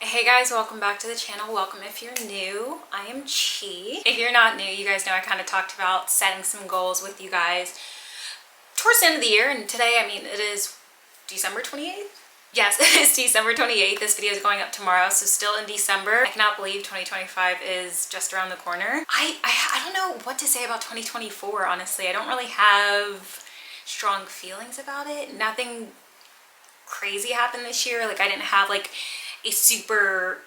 Hey guys, welcome back to the channel. Welcome if you're new. I am Chi. If you're not new, you guys know I kind of talked about setting some goals with you guys towards the end of the year, and today, it is December 28th? Yes, it is December 28th. This video is going up tomorrow, so still in December. I cannot believe 2025 is just around the corner. I don't know what to say about 2024, honestly. I don't really have strong feelings about it. Nothing crazy happened this year. Like, I didn't have like a super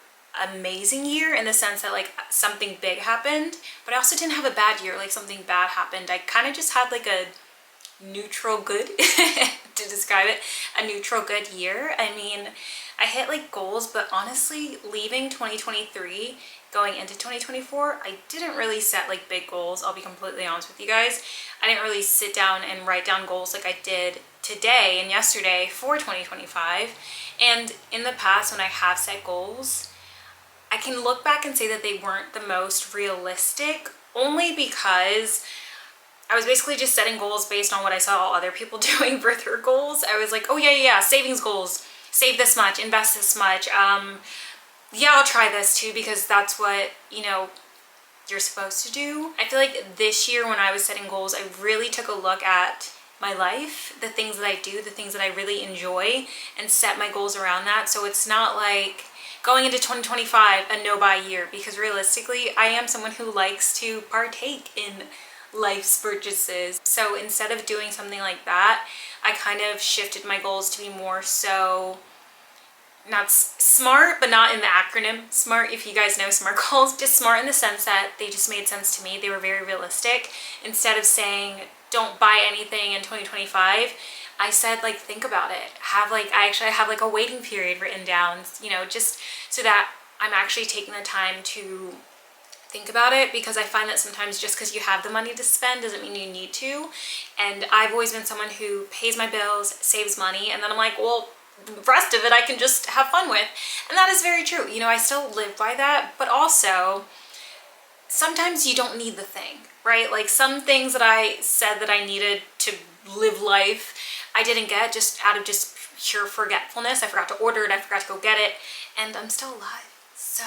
amazing year in the sense that like something big happened, but I also didn't have a bad year, like something bad happened. I kind of just had like a neutral good to describe it, a neutral good year. I hit like goals, but honestly, leaving 2023 going into 2024, I didn't really set like big goals. I'll be completely honest with you guys. I didn't really sit down and write down goals like I did today and yesterday for 2025. And in the past, when I have set goals, I can look back and say that they weren't the most realistic, only because I was basically just setting goals based on what I saw other people doing for their goals. I was like, oh yeah, savings goals, save this much, invest this much. Yeah, I'll try this too, because that's what, you're supposed to do. I feel like this year when I was setting goals, I really took a look at my life, the things that I do, the things that I really enjoy, and set my goals around that. So it's not like going into 2025 a no-buy year, because realistically, I am someone who likes to partake in life's purchases. So instead of doing something like that, I kind of shifted my goals to be more so, not smart, but not in the acronym SMART, if you guys know SMART goals, just smart in the sense that they just made sense to me. They were very realistic. Instead of saying, don't buy anything in 2025, I said, like, think about it. I actually have like a waiting period written down, just so that I'm actually taking the time to think about it, because I find that sometimes just because you have the money to spend doesn't mean you need to. And I've always been someone who pays my bills, saves money, and then I'm like, well, the rest of it I can just have fun with. And that is very true. I still live by that, but also sometimes you don't need the thing, right? Like, some things that I said that I needed to live life, I didn't get, just out of just pure forgetfulness. I forgot to order it, I forgot to go get it, and I'm still alive. So,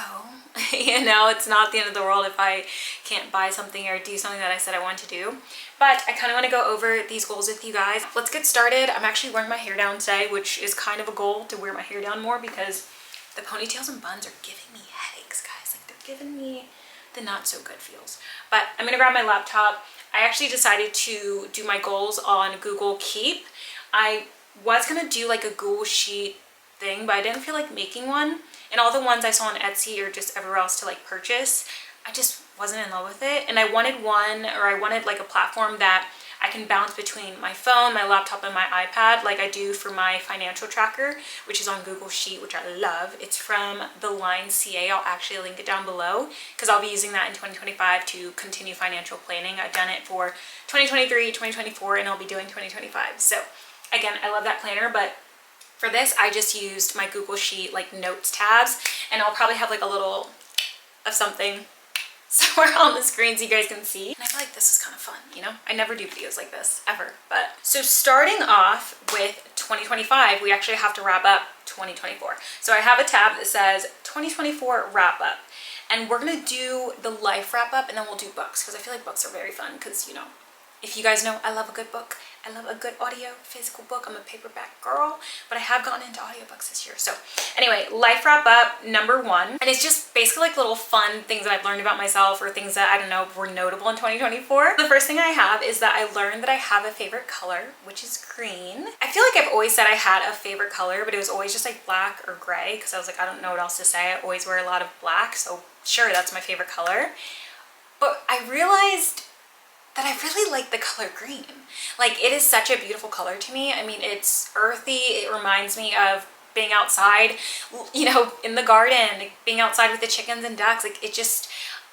it's not the end of the world if I can't buy something or do something that I said I want to do. But I kind of want to go over these goals with you guys. Let's get started. I'm actually wearing my hair down today, which is kind of a goal, to wear my hair down more, because the ponytails and buns are giving me headaches, guys. Like, they're giving me the not so good feels. But I'm gonna grab my laptop. I actually decided to do my goals on Google Keep. I was gonna do like a Google Sheet thing, but I didn't feel like making one. And all the ones I saw on Etsy or just everywhere else to like purchase, I just wasn't in love with it. And I wanted like a platform that I can bounce between my phone, my laptop, and my iPad, like I do for my financial tracker, which is on Google Sheet, which I love. It's from the line CA. I'll actually link it down below, because I'll be using that in 2025 to continue financial planning. I've done it for 2023, 2024, and I'll be doing 2025. So again, I love that planner, but for this, I just used my Google Sheet like notes tabs, and I'll probably have like a little of something somewhere on the screen so you guys can see. And I feel like this is kind of fun, I never do videos like this ever. But so starting off with 2025, we actually have to wrap up 2024. So I have a tab that says 2024 wrap up, and we're gonna do the life wrap up, and then we'll do books, because I feel like books are very fun, because if you guys know, I love a good book. I love a good audio, physical book. I'm a paperback girl, but I have gotten into audiobooks this year. So anyway, life wrap up number 1. And it's just basically like little fun things that I've learned about myself, or things that, I don't know, were notable in 2024. The first thing I have is that I learned that I have a favorite color, which is green. I feel like I've always said I had a favorite color, but it was always just like black or gray, because I was like, I don't know what else to say. I always wear a lot of black, so sure, that's my favorite color. But I realized that I really like the color green. Like, it is such a beautiful color to me. It's earthy. It reminds me of being outside, in the garden, being outside with the chickens and ducks. Like,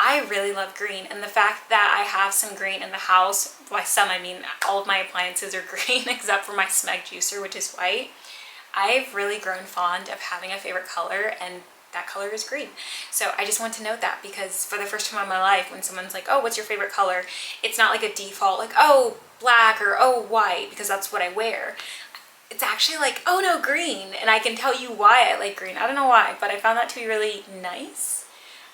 I really love green. And the fact that I have some green in the house, by some, all of my appliances are green except for my Smeg juicer, which is white. I've really grown fond of having a favorite color, and that color is green. So I just want to note that, because for the first time in my life, when someone's like, oh, what's your favorite color? It's not like a default, like, oh, black or oh, white, because that's what I wear. it's actually like, oh no, green. And I can tell you why I like green. I don't know why, but I found that to be really nice.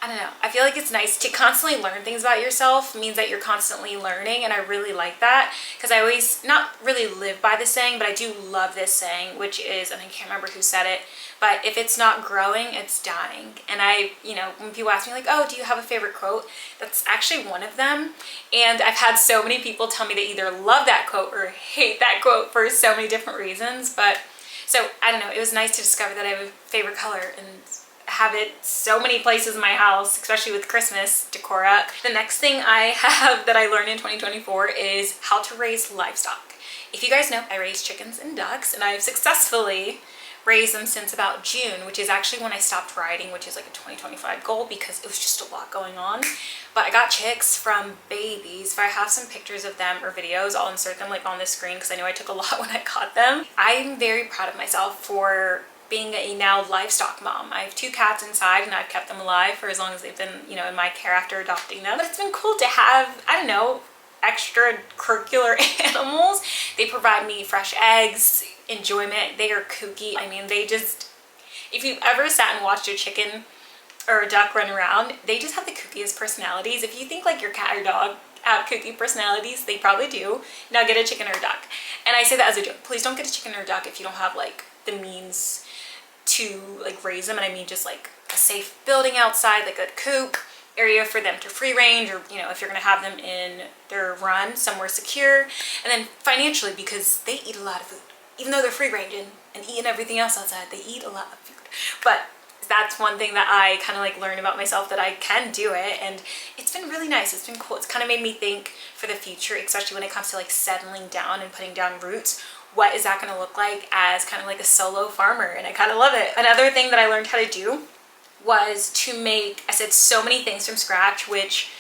I don't know. I feel like it's nice to constantly learn things about yourself. It means that you're constantly learning, and I really like that because I always not really live by this saying, but I do love this saying, which is, and I can't remember who said it, but if it's not growing, it's dying. And I, you know, when people ask me like, oh, do you have a favorite quote? That's actually one of them. And I've had so many people tell me they either love that quote or hate that quote for so many different reasons. But so I don't know, it was nice to discover that I have a favorite color and have it so many places in my house, especially with Christmas decor up. The next thing I have that I learned in 2024 is how to raise livestock. If you guys know, I raise chickens and ducks, and I've successfully raised them since about June, which is actually when I stopped riding, which is like a 2025 goal because it was just a lot going on. But I got chicks from babies. If I have some pictures of them or videos, I'll insert them like on the screen because I know I took a lot when I got them. I'm very proud of myself for being a now livestock mom. I have 2 cats inside and I've kept them alive for as long as they've been, you know, in my care after adopting them. But it's been cool to have, I don't know, extracurricular animals. They provide me fresh eggs, enjoyment. They are kooky. I mean, they just, if you've ever sat and watched a chicken or a duck run around, they just have the kookiest personalities. If you think like your cat or dog have kooky personalities, they probably do. Now get a chicken or a duck. And I say that as a joke. Please don't get a chicken or a duck if you don't have like the means to like raise them. And I mean just like a safe building outside, like a coop area for them to free range, or you know, if you're going to have them in their run somewhere secure. And then financially, because they eat a lot of food, even though they're free ranging and eating everything else outside, they eat a lot of food. But that's one thing that I kind of like learned about myself, that I can do it, and it's been really nice. It's been cool. It's kind of made me think for the future, especially when it comes to like settling down and putting down roots. What is that going to look like as kind of like a solo farmer? And I kind of love it. Another thing that I learned how to do was to make, I said, so many things from scratch, which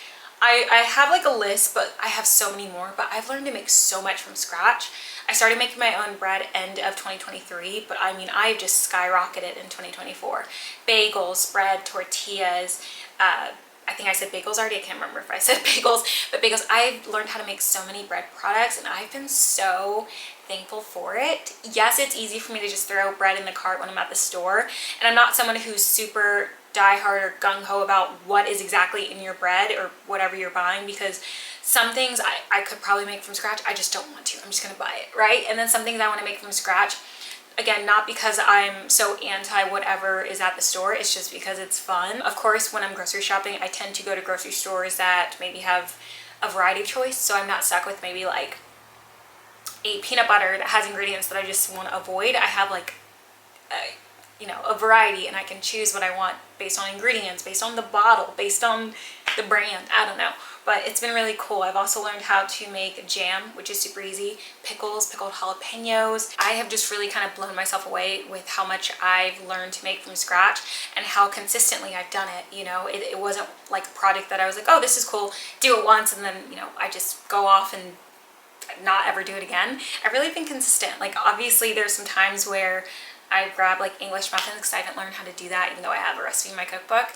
I have like a list, but I have so many more. But I've learned to make so much from scratch. I started making my own bread end of 2023, but I mean, I've just skyrocketed in 2024. Bagels, bread, tortillas, I think I said bagels already. I can't remember if I said bagels, but bagels. I've learned how to make so many bread products, and I've been so thankful for it. Yes, it's easy for me to just throw bread in the cart when I'm at the store, and I'm not someone who's super diehard or gung-ho about what is exactly in your bread or whatever you're buying, because some things I could probably make from scratch. I just don't want to. I'm just gonna buy it, right? And then some things I want to make from scratch, again, not because I'm so anti whatever is at the store, it's just because it's fun. Of course, when I'm grocery shopping, I tend to go to grocery stores that maybe have a variety of choice, so I'm not stuck with maybe like a peanut butter that has ingredients that I just want to avoid. I have like you know, a variety, and I can choose what I want based on ingredients, based on the bottle, based on the brand. I don't know, but it's been really cool. I've also learned how to make jam, which is super easy, pickles, pickled jalapenos. I have just really kind of blown myself away with how much I've learned to make from scratch and how consistently I've done it. You know, it wasn't like a product that I was like, oh, this is cool, do it once, and then, you know, I just go off and not ever do it again. I've really been consistent. Like, obviously there's some times where I grab like English muffins because I haven't learned how to do that, even though I have a recipe in my cookbook.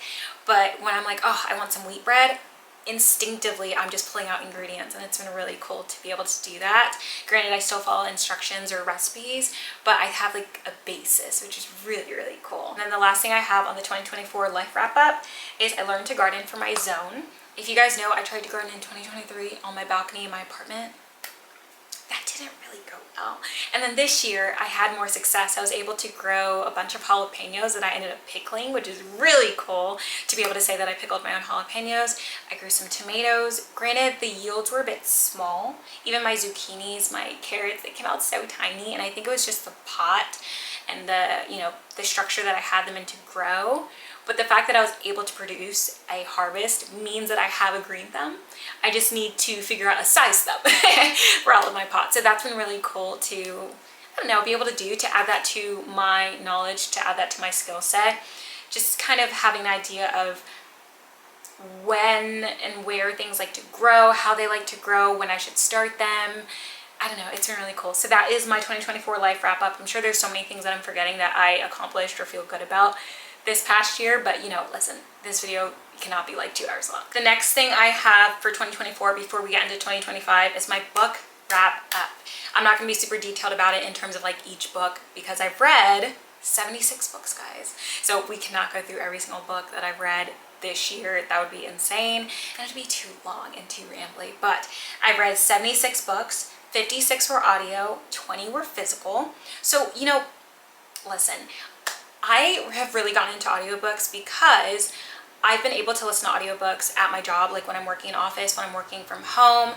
But when I'm like, oh, I want some wheat bread, instinctively I'm just pulling out ingredients, and it's been really cool to be able to do that. Granted, I still follow instructions or recipes, but I have like a basis, which is really, really cool. And then the last thing I have on the 2024 life wrap up is I learned to garden for my zone. If you guys know, I tried to garden in 2023 on my balcony in my apartment. That didn't really go well. And then this year I had more success. I was able to grow a bunch of jalapenos that I ended up pickling, which is really cool to be able to say that I pickled my own jalapenos. I grew some tomatoes. Granted, the yields were a bit small. Even my zucchinis, my carrots, they came out so tiny, and I think it was just the pot and the, you know, the structure that I had them in to grow. But the fact that I was able to produce a harvest means that I have a green thumb. I just need to figure out a size thumb for all of my pots. So that's been really cool to, I don't know, be able to do, to add that to my knowledge, to add that to my skill set. Just kind of having an idea of when and where things like to grow, how they like to grow, when I should start them. I don't know, it's been really cool. So that is my 2024 life wrap up. I'm sure there's so many things that I'm forgetting that I accomplished or feel good about this past year, but you know, listen, this video cannot be like 2 hours long. The next thing I have for 2024 before we get into 2025 is my book wrap up. I'm not gonna be super detailed about it in terms of like each book because I've read 76 books, guys. So we cannot go through every single book that I've read this year. That would be insane and it'd be too long and too rambly. But I've read 76 books, 56 were audio, 20 were physical. So, you know, listen, I have really gotten into audiobooks because I've been able to listen to audiobooks at my job, like when I'm working in office, when I'm working from home.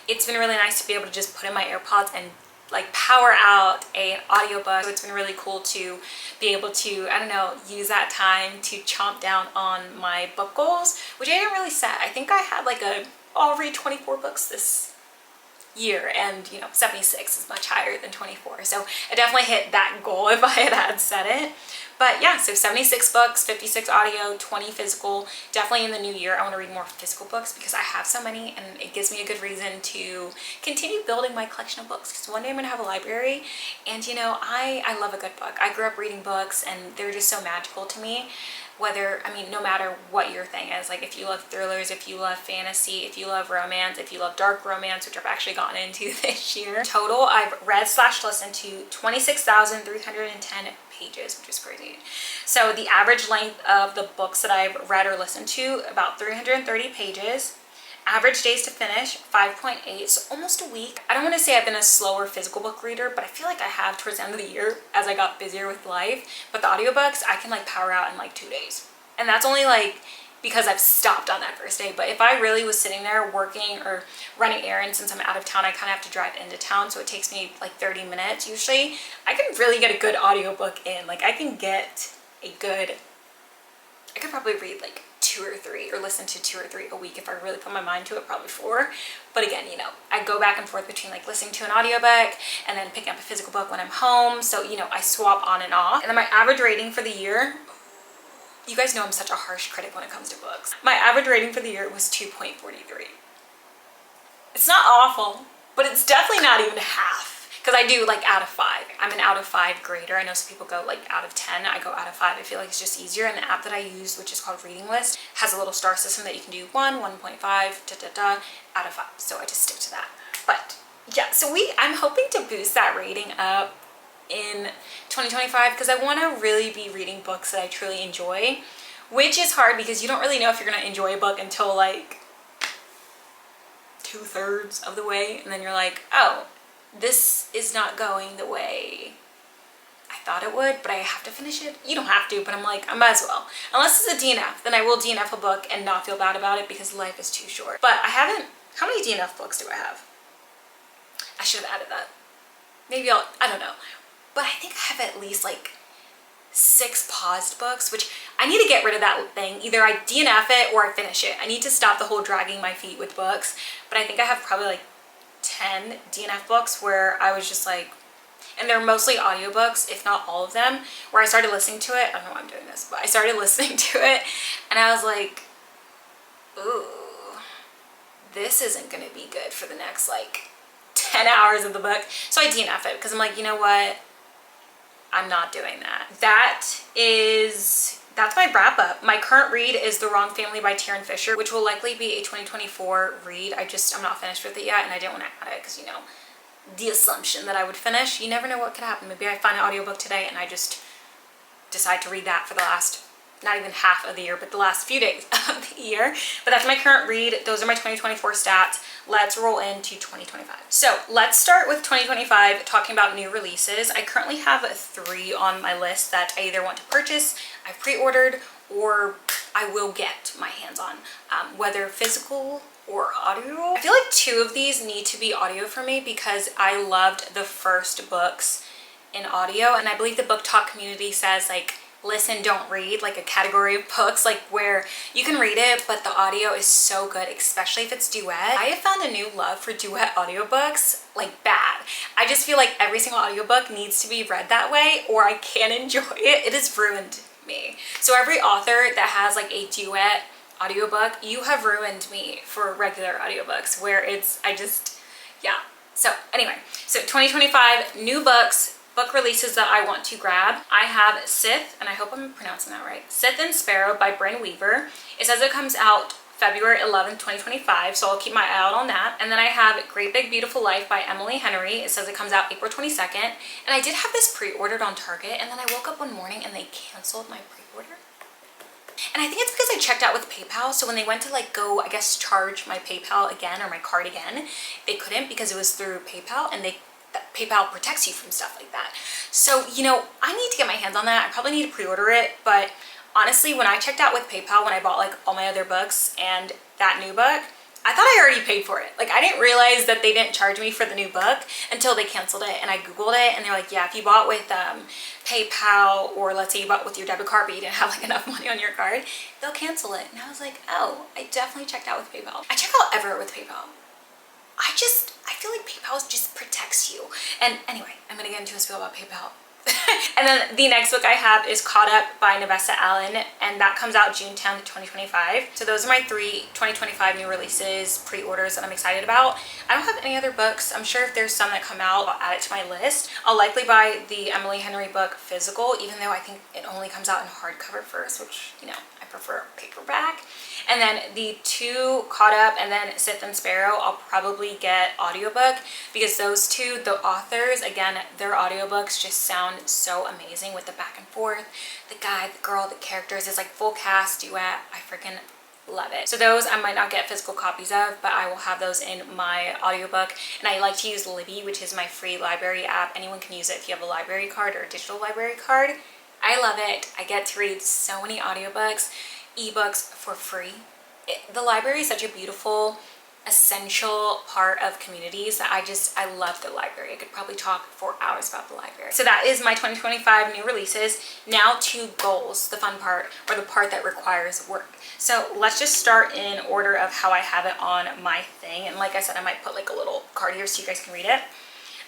It's been really nice to be able to just put in my AirPods and like power out an audiobook. So it's been really cool to be able to, I don't know, use that time to chomp down on my book goals, which I didn't really set. I think I had like I'll read 24 books this year, and you know, 76 is much higher than 24. So I definitely hit that goal if I had set it. But yeah, so 76 books, 56 audio, 20 physical. Definitely in the new year, I want to read more physical books because I have so many and it gives me a good reason to continue building my collection of books. Because one day I'm going to have a library and you know, I love a good book. I grew up reading books and they're just so magical to me. Whether, I mean, no matter what your thing is, like if you love thrillers, if you love fantasy, if you love romance, if you love dark romance, which I've actually gotten into this year. Total, I've read / listened to 26,310 pages, which is crazy. So the average length of the books that I've read or listened to, about 330 pages. Average days to finish, 5.8, so almost a week. I don't want to say I've been a slower physical book reader, but I feel like I have towards the end of the year as I got busier with life. But the audiobooks, I can like power out in like 2 days. And that's only like because I've stopped on that first day. But if I really was sitting there working or running errands, since I'm out of town, I kind of have to drive into town, so it takes me like 30 minutes usually. I can really get a good audiobook in. Like I can get a good, I could probably read like 2 or 3 or listen to 2 or 3 a week if I really put my mind to it, probably 4. But again, you know, I go back and forth between like listening to an audiobook and then picking up a physical book when I'm home. So, you know, I swap on and off. And then my average rating for the year, you guys know I'm such a harsh critic when it comes to books. My average rating for the year was 2.43. It's not awful, but it's definitely not even half. Because I do like out of 5. I'm an out of 5 grader. I know some people go like out of 10. I go out of 5. I feel like it's just easier. And the app that I use, which is called Reading List, has a little star system that you can do 1, 1.5, out of 5. So I just stick to that. But yeah, so I'm hoping to boost that rating up in 2025 because I want to really be reading books that I truly enjoy, which is hard because you don't really know if you're going to enjoy a book until like 2/3 of the way. And then you're like, oh, this is not going the way I thought it would, but I have to finish it. You don't have to, but I'm like, I might as well. Unless it's a DNF, then I will DNF a book and not feel bad about it because life is too short. But I haven't, how many DNF books do I have? I should have added that. Maybe I don't know. But I think I have at least like 6 paused books, which I need to get rid of that thing. Either I DNF it or I finish it. I need to stop the whole dragging my feet with books. But I think I have probably like 10 DNF books where I was just like, and they're mostly audiobooks, if not all of them, where I started listening to it. I don't know why I'm doing this, but I started listening to it and I was like, ooh, this isn't going to be good for the next like 10 hours of the book. So I DNF it because I'm like, you know what? I'm not doing that. That's my wrap up. My current read is The Wrong Family by Taryn Fisher, which will likely be a 2024 read. I'm not finished with it yet, and I didn't want to add it because, you know, the assumption that I would finish. You never know what could happen. Maybe I find an audiobook today and I just decide to read that for the last, not even half of the year, but the last few days of the year. But that's my current read. Those are my 2024 stats. Let's roll into 2025. So let's start with 2025, talking about new releases. I currently have 3 on my list that I either want to purchase, I've pre-ordered, or I will get my hands on, whether physical or audio. I feel like 2 of these need to be audio for me because I loved the first books in audio, and I believe the book talk community says like listen, don't read, like a category of books like where you can read it but the audio is so good, especially if it's duet. I have found a new love for duet audiobooks, like bad. I just feel like every single audiobook needs to be read that way or I can't enjoy it. It has ruined me. So every author that has like a duet audiobook, you have ruined me for regular audiobooks where yeah. So anyway, so 2025 new books, book releases that I want to grab. I have Sith, and I hope I'm pronouncing that right, Sith and Sparrow by Bryn Weaver. It says it comes out February 11th, 2025, so I'll keep my eye out on that. And then I have Great Big Beautiful Life by Emily Henry. It says it comes out April 22nd. And I did have this pre-ordered on Target, and then I woke up one morning and they canceled my pre-order. And I think it's because I checked out with PayPal, so when they went to like go, I guess, charge my PayPal again or my card again, they couldn't because it was through PayPal, and PayPal protects you from stuff like that. So, you know, I need to get my hands on that. I probably need to pre-order it, but honestly, when I checked out with PayPal, when I bought like all my other books and that new book, I thought I already paid for it. Like, I didn't realize that they didn't charge me for the new book until they canceled it. And I Googled it and they're like, yeah, if you bought with PayPal, or let's say you bought with your debit card, but you didn't have like enough money on your card, they'll cancel it. And I was like, oh, I definitely checked out with PayPal. I check out everywhere with PayPal. I feel like PayPal just protects you. And anyway, I'm gonna get into a spiel about PayPal. And then the next book I have is Caught Up by Nevessa Allen, and that comes out June 10th, 2025. So those are my 3 2025 new releases, pre-orders that I'm excited about. I don't have any other books. I'm sure if there's some that come out, I'll add it to my list. I'll likely buy the Emily Henry book physical, even though I think it only comes out in hardcover first, which, you know, I prefer paperback. And then the 2 Caught Up and then Sith and Sparrow, I'll probably get audiobook, because those 2, the authors, again, their audiobooks just sound so amazing with the back and forth, the guy, the girl, the characters. It's like full cast duet. I freaking love it. So those I might not get physical copies of, but I will have those in my audiobook. And I like to use Libby, which is my free library app. Anyone can use it if you have a library card or a digital library card. I love it. I get to read so many audiobooks, ebooks for free. The library is such a beautiful, essential part of communities that I love the library. I could probably talk for hours about the library. So that is my 2025 new releases. Now to goals, the fun part, or the part that requires work. So let's just start in order of how I have it on my thing. And like I said, I might put like a little card here so you guys can read it.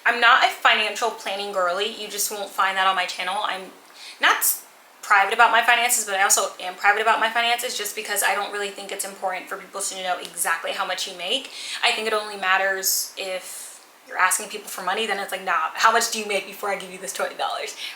I'm not a financial planning girly. You just won't find that on my channel. I'm not private about my finances, but I also am private about my finances, just because I don't really think it's important for people to know exactly how much you make. I think it only matters if you're asking people for money, then it's like, nah, how much do you make before I give you this $20,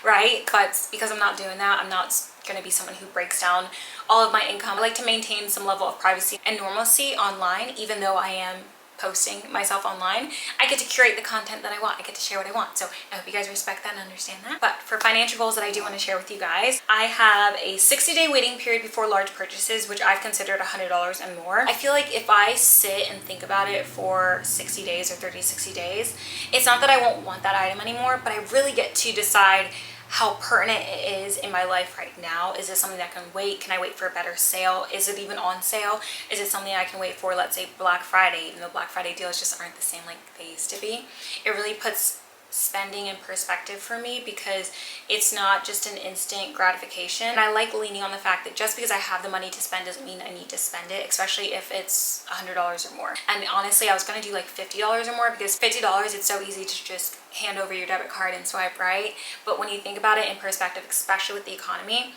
right? But because I'm not doing that, I'm not going to be someone who breaks down all of my income. I like to maintain some level of privacy and normalcy online, even though I am posting myself online. I get to curate the content that I want. I get to share what I want. So I hope you guys respect that and understand that. But for financial goals that I do want to share with you guys, I have a 60-day waiting period before large purchases, which I've considered $100 and more. I feel like if I sit and think about it for 60 days or 30 to 60 days, it's not that I won't want that item anymore, but I really get to decide how pertinent it is in my life right now. Is it something that can wait? Can I wait for a better sale? Is it even on sale? Is it something I can wait for, let's say, Black Friday, even though Black Friday deals just aren't the same like they used to be? It really puts spending in perspective for me, because it's not just an instant gratification. And I like leaning on the fact that just because I have the money to spend doesn't mean I need to spend it, especially if it's $100 or more. And honestly, I was going to do like $50 or more, because $50, it's so easy to just hand over your debit card and swipe right. But when you think about it in perspective, especially with the economy,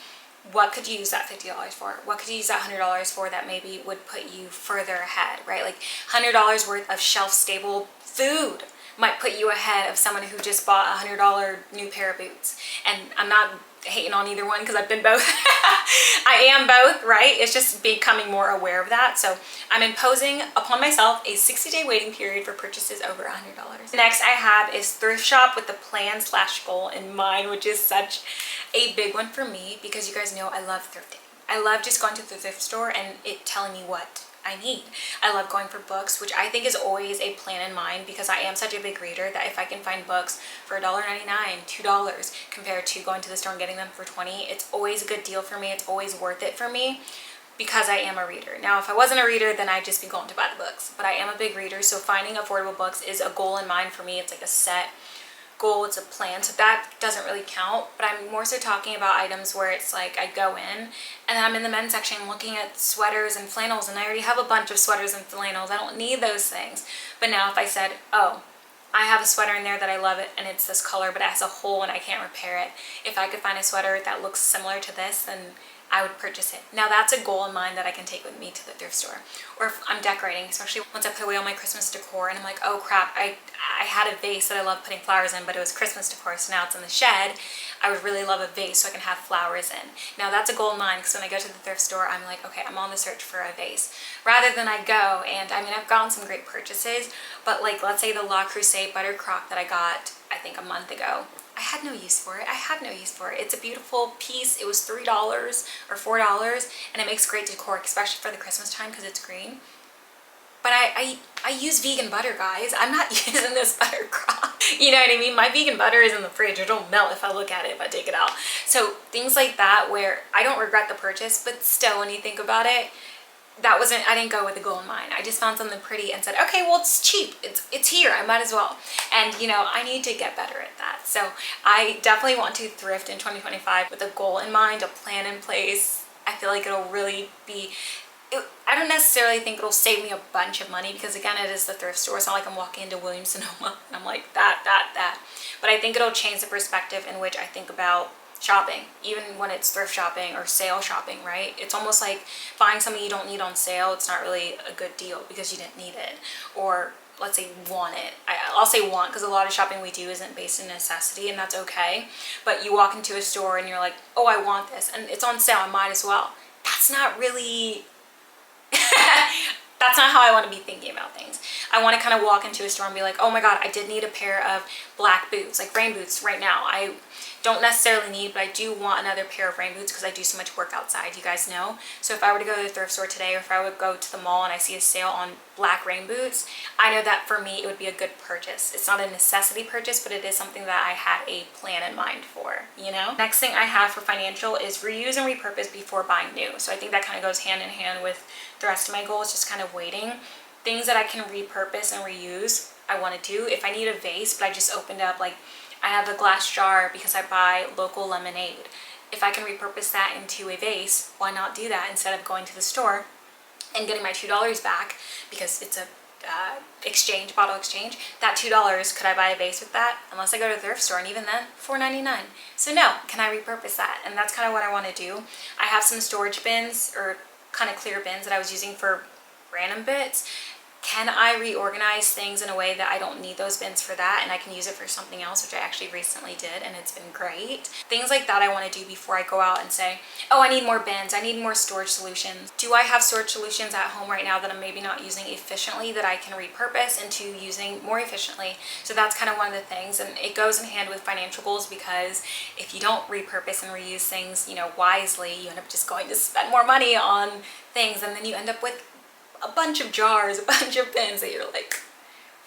what could you use that $50 for? What could you use that $100 for that maybe would put you further ahead, right? Like $100 worth of shelf-stable food might put you ahead of someone who just bought a $100 new pair of boots. And I'm not hating on either one, because I've been both. I am both, right? It's just becoming more aware of that. So I'm imposing upon myself a 60-day waiting period for purchases over $100. Next I have is thrift shop with the plan/goal in mind, which is such a big one for me, because you guys know I love thrifting. I love just going to the thrift store and it telling me what I need. I love going for books, which I think is always a plan in mind, because I am such a big reader that if I can find books for $1.99, $2 compared to going to the store and getting them for $20, it's always a good deal for me. It's always worth it for me, because I am a reader. Now, if I wasn't a reader, then I'd just be going to buy the books, but I am a big reader, so finding affordable books is a goal in mind for me. It's like a set goal, it's a plan, so that doesn't really count. But I'm more so talking about items where it's like I go in and then I'm in the men's section looking at sweaters and flannels, and I already have a bunch of sweaters and flannels. I don't need those things. But now if I said, oh, I have a sweater in there that I love it and it's this color but it has a hole and I can't repair it, if I could find a sweater that looks similar to this, then I would purchase it. Now that's a goal in mind that I can take with me to the thrift store. Or if I'm decorating, especially once I put away all my Christmas decor and I'm like, oh crap, I had a vase that I love putting flowers in, but it was Christmas decor, so now it's in the shed. I would really love a vase so I can have flowers in. Now that's a goal in mind, because when I go to the thrift store, I'm like, okay, I'm on the search for a vase. Rather than I go, and I mean, I've gotten some great purchases, but like, let's say the La Crusade butter crock that I got, I think a month ago, I had no use for it. I had no use for it. It's a beautiful piece. It was $3 or $4, and it makes great decor, especially for the Christmas time because it's green. But I use vegan butter, guys. I'm not using this butter crock. You know what I mean? My vegan butter is in the fridge. It'll melt if I look at it, if I take it out. So things like that where I don't regret the purchase, but still when you think about it, I didn't go with the goal in mind. I just found something pretty and said, okay, well, it's cheap. It's here. I might as well. And you know, I need to get better at that. So I definitely want to thrift in 2025 with a goal in mind, a plan in place. I feel like it'll really be, I don't necessarily think it'll save me a bunch of money because again, it is the thrift store. It's not like I'm walking into Williams-Sonoma and I'm like that. But I think it'll change the perspective in which I think about shopping, even when it's thrift shopping or sale shopping, right? It's almost like buying something you don't need on sale. It's not really a good deal because you didn't need it, or let's say want it. I'll say want because a lot of shopping we do isn't based in necessity, and that's okay. But you walk into a store and you're like, oh, I want this and it's on sale, I might as well. That's not really that's not how I want to be thinking about things. I want to kind of walk into a store and be like, oh my god, I did need a pair of black boots, like rain boots right now. I don't necessarily need, but I do want another pair of rain boots because I do so much work outside, you guys know. So if I were to go to the thrift store today, or if I would go to the mall and I see a sale on black rain boots, I know that for me it would be a good purchase. It's not a necessity purchase, but it is something that I had a plan in mind for, you know. Next thing I have for financial is reuse and repurpose before buying new. So I think that kind of goes hand in hand with the rest of my goals, just kind of waiting. Things that I can repurpose and reuse, I want to do. If I need a vase, but I just opened up, like I have a glass jar because I buy local lemonade. If I can repurpose that into a vase, why not do that instead of going to the store and getting my $2 back because it's a bottle exchange. That $2, could I buy a vase with that? Unless I go to the thrift store, and even then, $4.99. So no, can I repurpose that? And that's kind of what I want to do. I have some storage bins or kind of clear bins that I was using for random bits. Can I reorganize things in a way that I don't need those bins for that and I can use it for something else, which I actually recently did and it's been great. Things like that I want to do before I go out and say, oh, I need more bins, I need more storage solutions. Do I have storage solutions at home right now that I'm maybe not using efficiently that I can repurpose into using more efficiently? So that's kind of one of the things, and it goes in hand with financial goals, because if you don't repurpose and reuse things, you know, wisely, you end up just going to spend more money on things, and then you end up with a bunch of jars, a bunch of bins that you're like,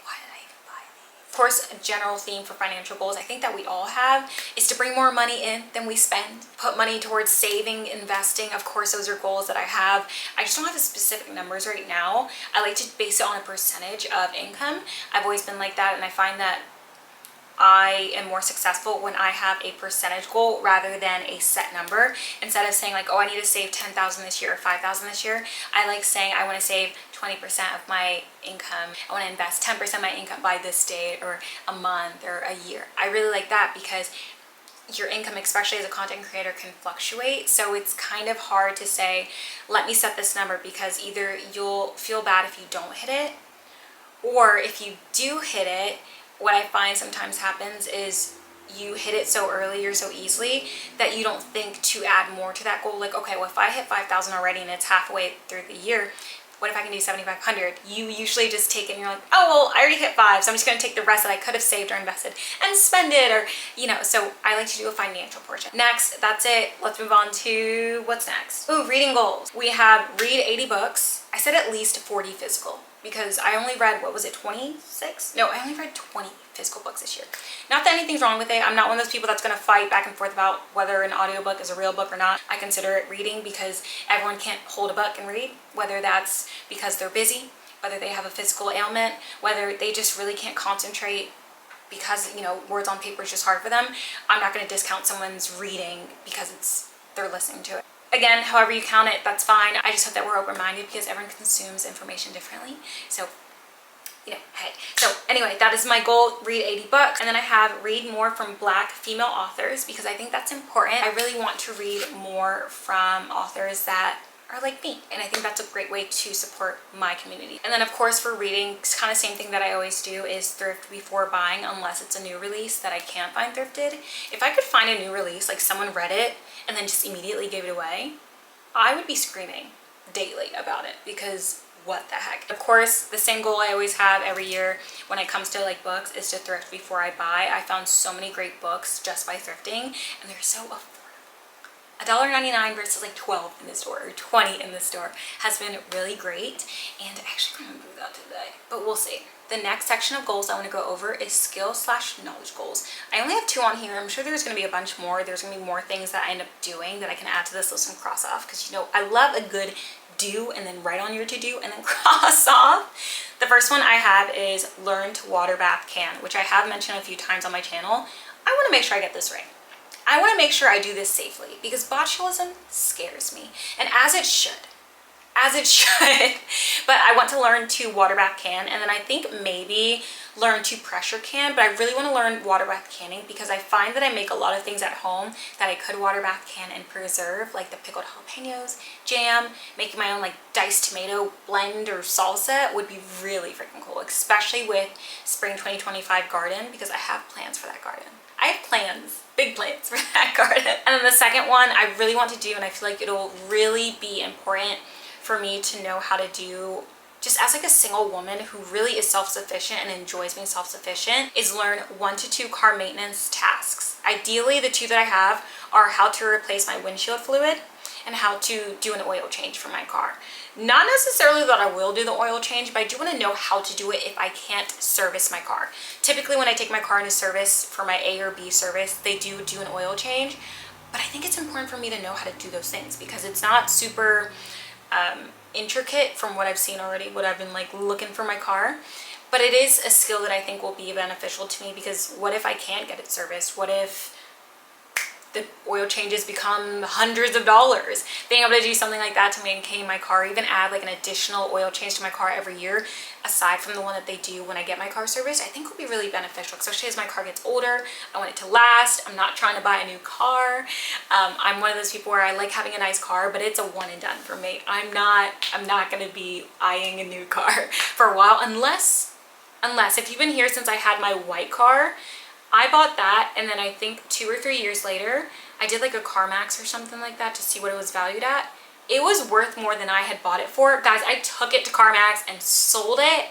why did I even buy these? Of course, a general theme for financial goals, I think that we all have, is to bring more money in than we spend. Put money towards saving, investing. Of course, those are goals that I have. I just don't have the specific numbers right now. I like to base it on a percentage of income. I've always been like that, and I find that I am more successful when I have a percentage goal rather than a set number. Instead of saying like, oh, I need to save 10,000 this year or 5,000 this year, I like saying I want to save 20% of my income. I want to invest 10% of my income by this date or a month or a year. I really like that because your income, especially as a content creator, can fluctuate. So it's kind of hard to say, let me set this number, because either you'll feel bad if you don't hit it, or if you do hit it, what I find sometimes happens is you hit it so early or so easily that you don't think to add more to that goal. Like, okay, well, if I hit 5,000 already and it's halfway through the year, what if I can do 7,500? You usually just take it and you're like, oh, well, I already hit 5, so I'm just going to take the rest that I could have saved or invested and spend it, or, you know. So I like to do a financial portion. Next, that's it. Let's move on to what's next. Ooh, reading goals. We have read 80 books. I said at least 40 physical, because I only read, what was it, 26? No, I only read 20 physical books this year. Not that anything's wrong with it. I'm not one of those people that's going to fight back and forth about whether an audiobook is a real book or not. I consider it reading because everyone can't hold a book and read, whether that's because they're busy, whether they have a physical ailment, whether they just really can't concentrate because, you know, words on paper is just hard for them. I'm not going to discount someone's reading because they're listening to it. Again, however you count it, that's fine. I just hope that we're open-minded because everyone consumes information differently. So you know, hey. So anyway, that is my goal, read 80 books. And then I have read more from Black female authors because I think that's important. I really want to read more from authors that are like me, and I think that's a great way to support my community. And then of course for reading, it's kind of same thing that I always do is thrift before buying, unless it's a new release that I can't find thrifted. If I could find a new release, like someone read it and then just immediately gave it away, I would be screaming daily about it, because what the heck. Of course, the same goal I always have every year when it comes to like books is to thrift before I buy. I found so many great books just by thrifting, and they're so affordable. $1.99 versus like 12 in the store or 20 in the store has been really great, and I actually going to do that today, but we'll see. The next section of goals I want to go over is skill/knowledge goals. I only have 2 on here. I'm sure there's going to be a bunch more. There's going to be more things that I end up doing that I can add to this list and cross off, because you know I love a good do and then write on your to-do and then cross off. The first one I have is learn to water bath can, which I have mentioned a few times on my channel. I want to make sure I get this right. I want to make sure I do this safely, because botulism scares me, and as it should. But I want to learn to water bath can, and then I think maybe learn to pressure can, but I really want to learn water bath canning because I find that I make a lot of things at home that I could water bath can and preserve, like the pickled jalapenos, jam, making my own like diced tomato blend or salsa would be really freaking cool, especially with spring 2025 garden, because I have plans for that garden. I have plans, big plans for that garden. And then the second one I really want to do, and I feel like it'll really be important for me to know how to do just as like a single woman who really is self-sufficient and enjoys being self-sufficient, is learn 1 to 2 car maintenance tasks. Ideally, the 2 that I have are how to replace my windshield fluid and how to do an oil change for my car. Not necessarily that I will do the oil change, but I do want to know how to do it if I can't service my car. Typically when I take my car into service for my A or B service, they do an oil change, but I think it's important for me to know how to do those things because it's not super intricate from what I've seen already, what I've been like looking for my car. But it is a skill that I think will be beneficial to me, because what if I can't get it serviced? What if the oil changes become hundreds of dollars? Being able to do something like that to maintain my car, even add like an additional oil change to my car every year, aside from the one that they do when I get my car serviced, I think will be really beneficial, especially as my car gets older. I want it to last. I'm not trying to buy a new car. I'm one of those people where I like having a nice car, but it's a one and done for me. I'm not going to be eyeing a new car for a while, unless if you've been here since I had my white car. I bought that, and then I think 2 or 3 years later, I did like a CarMax or something like that to see what it was valued at. It was worth more than I had bought it for. Guys, I took it to CarMax and sold it,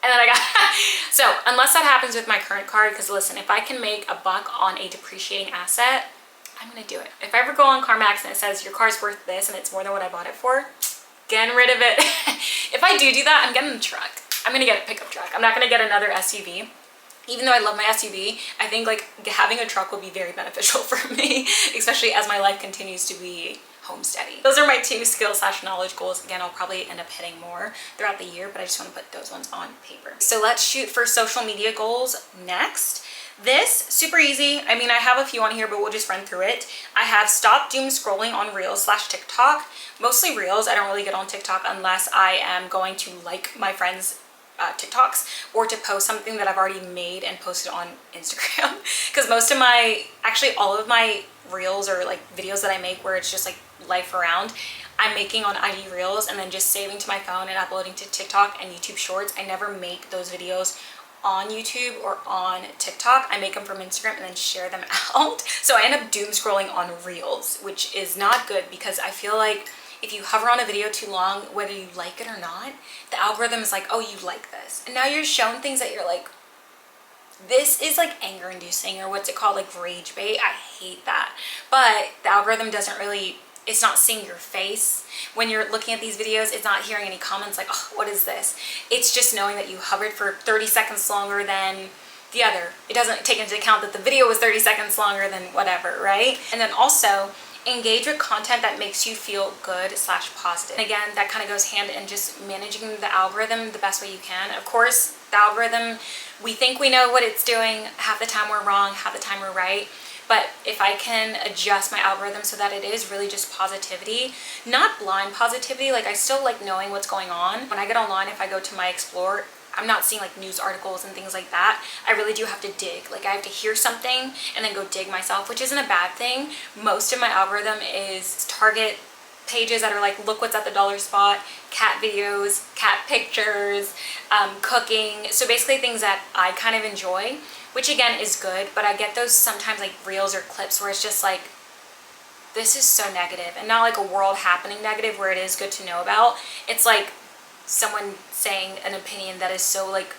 and then I got so unless that happens with my current car, because listen, if I can make a buck on a depreciating asset, I'm gonna do it. If I ever go on CarMax and it says your car's worth this and it's more than what I bought it for, getting rid of it. If I do that, I'm getting a truck. I'm gonna get a pickup truck. I'm not gonna get another SUV. Even though I love my SUV, I think like having a truck will be very beneficial for me, especially as my life continues to be homesteady. Those are my 2 skill/knowledge goals. Again, I'll probably end up hitting more throughout the year, but I just want to put those ones on paper. So let's shoot for social media goals next. This, super easy. I mean, I have a few on here, but we'll just run through it. I have stop doom scrolling on Reels/TikTok. Mostly Reels. I don't really get on TikTok unless I am going to like my friends' TikToks or to post something that I've already made and posted on Instagram. Because most of actually all of my Reels or like videos that I make where it's just like life around, I'm making on IG Reels and then just saving to my phone and uploading to TikTok and YouTube Shorts. I never make those videos on YouTube or on TikTok. I make them from Instagram and then share them out. So I end up doom scrolling on Reels, which is not good, because I feel like if you hover on a video too long, whether you like it or not, the algorithm is like, oh, you like this. And now you're shown things that you're like, this is like anger inducing, or what's it called, like rage bait. I hate that. But the algorithm doesn't really, it's not seeing your face. When you're looking at these videos, it's not hearing any comments like, oh, what is this? It's just knowing that you hovered for 30 seconds longer than the other. It doesn't take into account that the video was 30 seconds longer than whatever, right? And then also, engage with content that makes you feel good/positive. And again, that kind of goes hand in just managing the algorithm the best way you can. Of course, the algorithm, we think we know what it's doing. Half the time we're wrong, half the time we're right. But if I can adjust my algorithm so that it is really just positivity, not blind positivity, like I still like knowing what's going on. When I get online, if I go to my Explore, I'm not seeing like news articles and things like that. I really do have to dig. Like I have to hear something and then go dig myself, which isn't a bad thing. Most of my algorithm is target pages that are like, look what's at the dollar spot, cat videos, cat pictures, cooking. So basically things that I kind of enjoy, which again is good, but I get those sometimes like reels or clips where it's just like, this is so negative, and not like a world happening negative where it is good to know about. It's like someone saying an opinion that is so like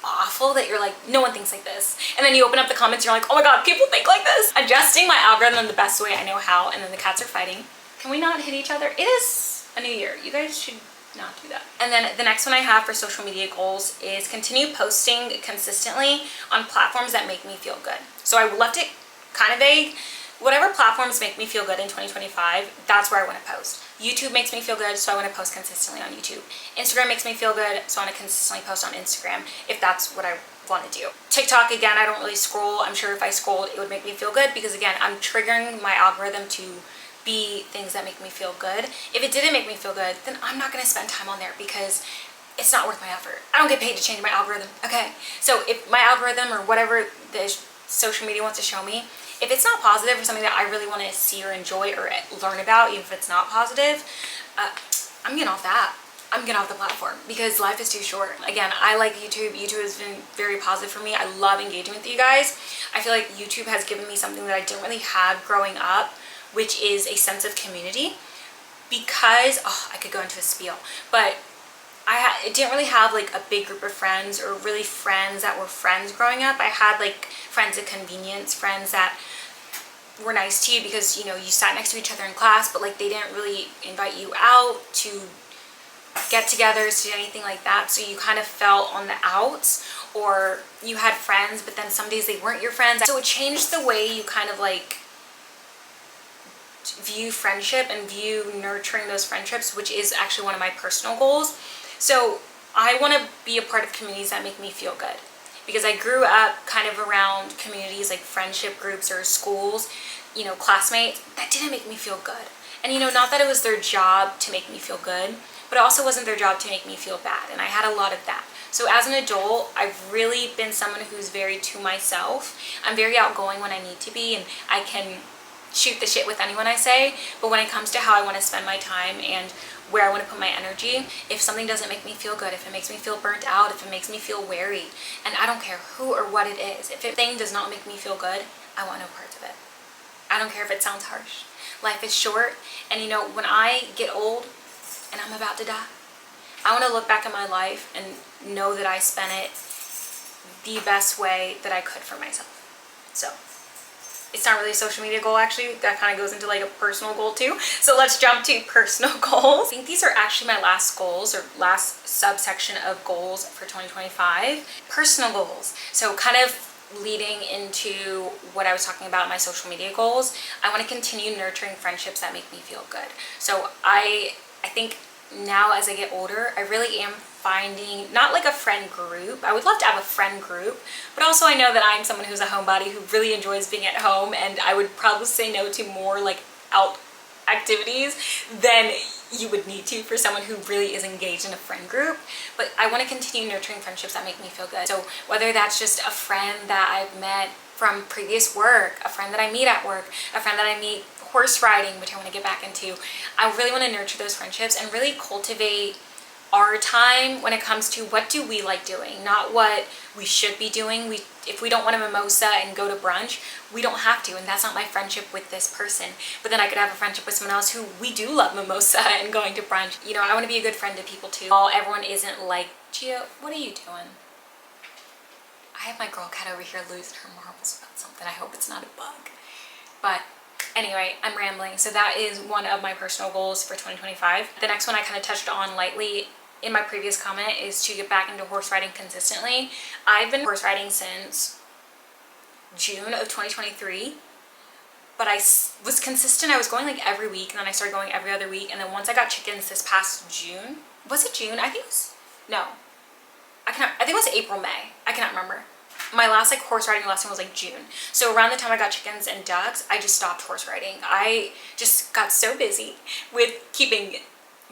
awful that you're like, no one thinks like this. And then you open up the comments, you're like, oh my god, people think like this. Adjusting my algorithm the best way I know how, and then the cats are fighting. Can we not hit each other? It is a new year. You guys should not do that. And then the next one I have for social media goals is continue posting consistently on platforms that make me feel good. So I left it kind of vague. Whatever platforms make me feel good in 2025, that's where I want to post. YouTube makes me feel good, so I want to post consistently on YouTube. Instagram makes me feel good, so I want to consistently post on Instagram if that's what I want to do. TikTok, again, I don't really scroll. I'm sure if I scrolled, it would make me feel good because, again, I'm triggering my algorithm to be things that make me feel good. If it didn't make me feel good, then I'm not going to spend time on there because it's not worth my effort. I don't get paid to change my algorithm, okay? So if my algorithm or whatever the social media wants to show me, if it's not positive or something that I really want to see or enjoy or learn about, even if it's not positive, I'm getting off that. I'm getting off the platform because life is too short. Again, I like YouTube. YouTube has been very positive for me. I love engaging with you guys. I feel like YouTube has given me something that I didn't really have growing up, which is a sense of community. Because, oh, I could go into a spiel, but I didn't really have like a big group of friends or really friends that were friends growing up. I had like friends of convenience, friends that were nice to you because, you know, you sat next to each other in class, but like they didn't really invite you out to get-togethers, to anything like that. So you kind of felt on the outs, or you had friends, but then some days they weren't your friends. So it changed the way you kind of like view friendship and view nurturing those friendships, which is actually one of my personal goals. So I want to be a part of communities that make me feel good because I grew up kind of around communities like friendship groups or schools, you know, classmates that didn't make me feel good. And, you know, not that it was their job to make me feel good, but it also wasn't their job to make me feel bad. And I had a lot of that. So as an adult, I've really been someone who's very to myself. I'm very outgoing when I need to be, and I can shoot the shit with anyone I say. But when it comes to how I want to spend my time and where I want to put my energy, if something doesn't make me feel good, if it makes me feel burnt out, if it makes me feel wary, and I don't care who or what it is, if a thing does not make me feel good, I want no parts of it. I don't care if it sounds harsh. Life is short, and you know, when I get old and I'm about to die, I want to look back at my life and know that I spent it the best way that I could for myself. So it's not really a social media goal, actually. That kind of goes into like a personal goal too. So let's jump to personal goals. I think these are actually my last goals, or last subsection of goals for 2025. Personal goals. So kind of leading into what I was talking about, my social media goals, I want to continue nurturing friendships that make me feel good. So I think now as I get older, I really am finding not like a friend group. I would love to have a friend group, but also I know that I'm someone who's a homebody who really enjoys being at home, and I would probably say no to more like out activities than you would need to for someone who really is engaged in a friend group. But I want to continue nurturing friendships that make me feel good. So whether that's just a friend that I've met from previous work, a friend that I meet at work, a friend that I meet horse riding, which I want to get back into, I really want to nurture those friendships and really cultivate our time when it comes to what do we like doing, not what we should be doing. If we don't want a mimosa and go to brunch, we don't have to, and that's not my friendship with this person. But then I could have a friendship with someone else who we do love mimosa and going to brunch. You know, I want to be a good friend to people too. Everyone isn't like, Gia, what are you doing? I have my girl cat over here losing her marbles about something. I hope it's not a bug. But anyway, I'm rambling. So that is one of my personal goals for 2025. The next one I kind of touched on lightly in my previous comment is to get back into horse riding consistently. I've been horse riding since June of 2023, but I was consistent. I was going like every week, and then I started going every other week. And then once I got chickens this past June, was it June? I think it was, no, I think it was April, May. I cannot remember. My last like horse riding lesson was like June. So around the time I got chickens and ducks, I just stopped horse riding. I just got so busy with keeping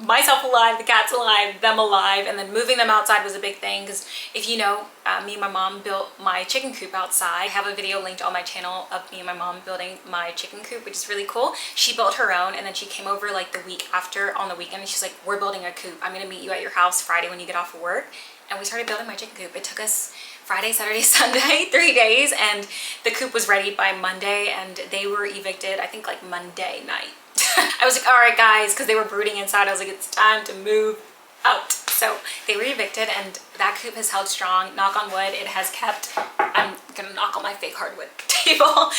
myself alive, the cats alive, them alive, and then moving them outside was a big thing because if you know, me and my mom built my chicken coop outside. I have a video linked on my channel of me and my mom building my chicken coop, which is really cool. She built her own and then she came over like the week after on the weekend and she's like, we're building a coop. I'm gonna meet you at your house Friday when you get off of work. And we started building my chicken coop. It took us Friday, Saturday, Sunday, 3 days, and the coop was ready by Monday and they were evicted, I think like Monday night. I was like, all right guys, because they were brooding inside. I was like, it's time to move out. So they were evicted and that coop has held strong. Knock on wood, it has kept, I'm gonna knock on my fake hardwood table.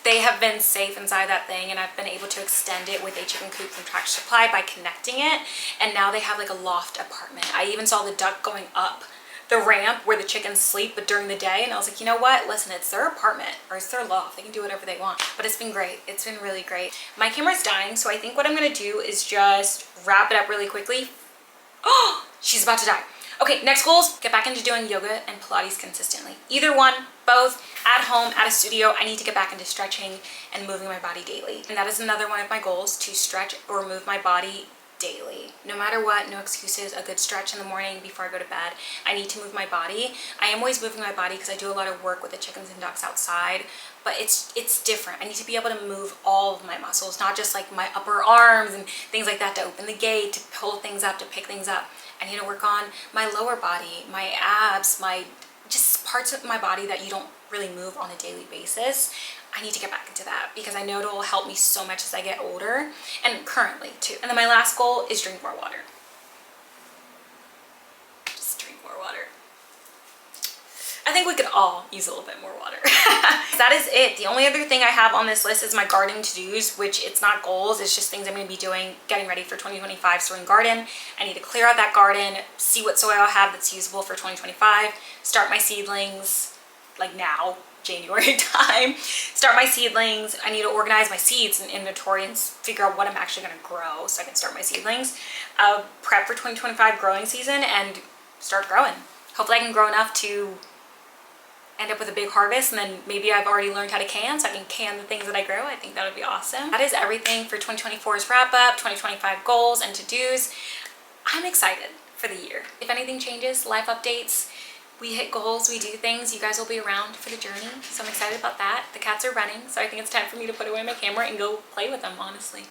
They have been safe inside that thing and I've been able to extend it with a chicken coop from Tractor Supply by connecting it. And now they have like a loft apartment. I even saw the duck going up the ramp where the chickens sleep, but during the day, and I was like, you know what, listen, it's their apartment or it's their loft, they can do whatever they want. But it's been great, it's been really great. My camera's dying, so I think what I'm gonna do is just wrap it up really quickly. Oh, she's about to die. Okay, next goals, get back into doing yoga and Pilates consistently. Either one, both, at home, at a studio. I need to get back into stretching and moving my body daily. And that is another one of my goals, to stretch or move my body daily. No matter what, no excuses, a good stretch in the morning before I go to bed. I need to move my body. I am always moving my body because I do a lot of work with the chickens and ducks outside, but it's different. I need to be able to move all of my muscles, not just like my upper arms and things like that, to open the gate, to pull things up, to pick things up. I need to work on my lower body, my abs, my just parts of my body that you don't really move on a daily basis. I need to get back into that because I know it will help me so much as I get older and currently too. And then my last goal is drink more water. Just drink more water. I think we could all use a little bit more water. That is it. The only other thing I have on this list is my garden to-dos, which it's not goals, it's just things I'm going to be doing, getting ready for 2025 spring garden. I need to clear out that garden, see what soil I have that's usable for 2025, start my seedlings like now, January time, start my seedlings. I need to organize my seeds and inventory and figure out what I'm actually going to grow so I can start my seedlings. Prep for 2025 growing season and start growing. Hopefully I can grow enough to end up with a big harvest, and then maybe I've already learned how to can, so I can can the things that I grow. I think that would be awesome. That is everything for 2024's wrap up, 2025 goals and to-dos. I'm excited for the year. If anything changes, life updates, we hit goals, we do things, you guys will be around for the journey. So I'm excited about that. The cats are running, so I think it's time for me to put away my camera and go play with them, honestly.